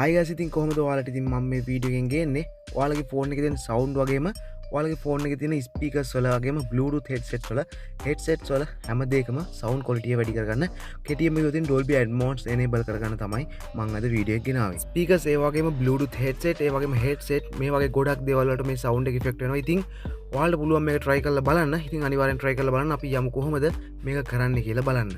ආයිගස් ඉතින් කොහොමද ඔයාලට ඉතින් මම මේ වීඩියෝ එකෙන් ගේන්නේ ඔයාලගේ ෆෝන් එකේ තියෙන සවුන්ඩ් වගේම ඔයාලගේ ෆෝන් එකේ තියෙන ස්පීකර්ස් වල වගේම බ්ලූටූත් හෙඩ්සෙට්ස් වල හැම දෙයකම සවුන්ඩ් ක්වොලිටිය වැඩි කරගන්න කෙටියෙන්ම කියොතින් Dolby Atmos enable කරගන්න තමයි මම අද වීඩියෝ එක ගෙනාවේ. ස්පීකර්ස් ඒ වගේම බ්ලූටූත් හෙඩ්සෙට් ඒ වගේම හෙඩ්සෙට් මේ වගේ ගොඩක් දේවල් වලට මේ සවුන්ඩ් එක ඉෆෙක්ට් වෙනවා. ඉතින් ඔයාලට පුළුවන් මේක try කරලා බලන්න. ඉතින් අනිවාර්යෙන් try කරලා බලන්න. අපි යමු කොහොමද මේක කරන්න කියලා බලන්න.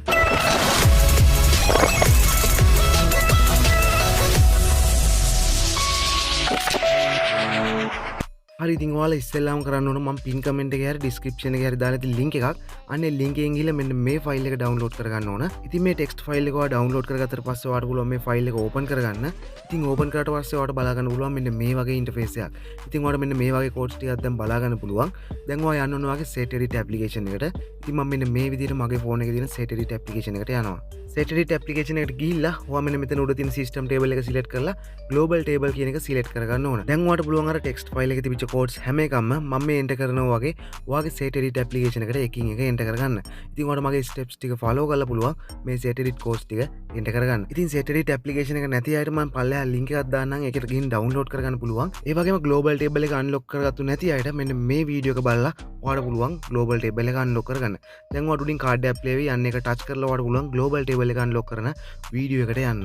හරි ඉතින් ඔයාලා ඉස්සෙල්ලාම කරන්න ඕන මම පින් කමෙන්ට් එකේ හරි ඩිස්ක්‍රිප්ෂන් එකේ හරි දාලා තියෙන ලින්ක් එකක් අන්නේ ලින්ක් එකෙන් ගිහලා මෙන්න මේ ෆයිල් එක ඩවුන්ලෝඩ් කරගන්න ඕන. ඉතින් මේ ටෙක්ස්ට් ෆයිල් එක ඔයා ඩවුන්ලෝඩ් කරගත්තට පස්සේ ඔයාලට පුළුවන් මේ ෆයිල් එක ඕපන් කරගන්න. ඉතින් ඕපන් කරාට පස්සේ ඔයාලට බලා ගන්න පුළුවන් මෙන්න මේ වගේ ඉන්ටර්ෆේස් එකක්. ඉතින් ඔයාලට මෙන්න මේ වගේ කෝඩ්ස් ටිකක් දැන් බලා ගන්න පුළුවන්. දැන් ඔයා යන්න ඕන වගේ set edit application එකට. ඉතින් මම මෙන්න මේ විදිහට මගේ ෆෝන් එකේ තියෙන set edit application එකට යනවා. set edit application එකට ගිහිල්ලා ඔයා මෙන්න මෙතන උඩ තියෙන system table එක select කරලා global table කියන එක select කරගන්න ඕන. දැන් ඔයාලට පුළුවන් අර text file එකේ තිබිච්ච codes හැම එකක්ම මම මේ එන්ටර් කරනවා වගේ ඔයාගේ set edit application එකට එකින් එක එන්ටර් කරගන්න. ඉතින් ඔයාලට මගේ steps ටික follow කරලා පුළුවන් මේ set edit codes ටික එන්ටර් කරගන්න. ඉතින් set edit application එක නැති අයට මම පල්ලෙහා link එකක් දාන්නම්. ඒකට ගිහින් download කරගන්න පුළුවන්. ඒ වගේම global table එක unlock කරගත්තු නැති අයට මෙන්න මේ වීඩියෝ එක බලලා ඔයාලට පුළුවන් global table එක unlock කරගන්න. දැන් ඔයාලට උඩින් card app play වෙයි. අන්න එක touch කරලා ඔයාලට පුළුවන් global table එක unlock කරන වීඩියෝ එකට යන්න.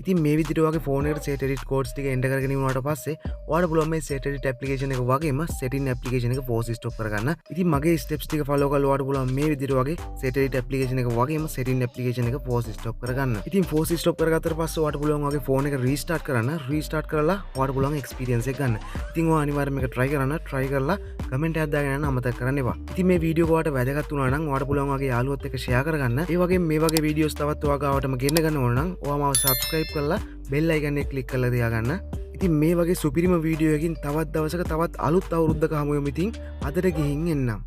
ඉතින් මේ විදිහට ඔයාගේ ෆෝන් එකට set edit codes ටික enter කරගෙන ඉවරනට පස්සේ ඔයාලට පුළුවන් මේ set edit application එක වගේම setting application එක force stop කරගන්න. ඉතින් මගේ steps ටික follow කරලා ඔයාලට පුළුවන් මේ විදිහට වගේ set edit application එක වගේම setting application එක force stop කරගන්න. ඉතින් force stop කරගත්තට පස්සේ ඔයාලට පුළුවන් ඔයාගේ ෆෝන් එක restart කරන්න. restart කරලා ඔයාලට පුළුවන් experience එක ගන්න. ඉතින් ඔයා අනිවාර්යයෙන් මේක try කරන්න. try කරලා comment එකක් දාගෙන යන්න අමතක කරන්න එපා. ඉතින් මේ වීඩියෝ එක ඔයාලට වැදගත් වුණා නම් ඔයාලට පුළුවන් ඔයාගේ යාළුවොත් එක්ක share කරගන්න. ඒ වගේම මේ වගේ වීඩියෝස් තවත් ඔයා ගාවටම ගෙන්න ගන්න ඕන නම් ඔයා මාව subscribe කරලා bell icon එක click කරලා තියාගන්න. ඉතින් මේ වගේ සුපිරිම වීඩියෝ එකකින් තවත් දවසක තවත් අලුත් අවුරුද්දක හමු වෙමු. ඉතින් අදට ගිහින් එන්නම්.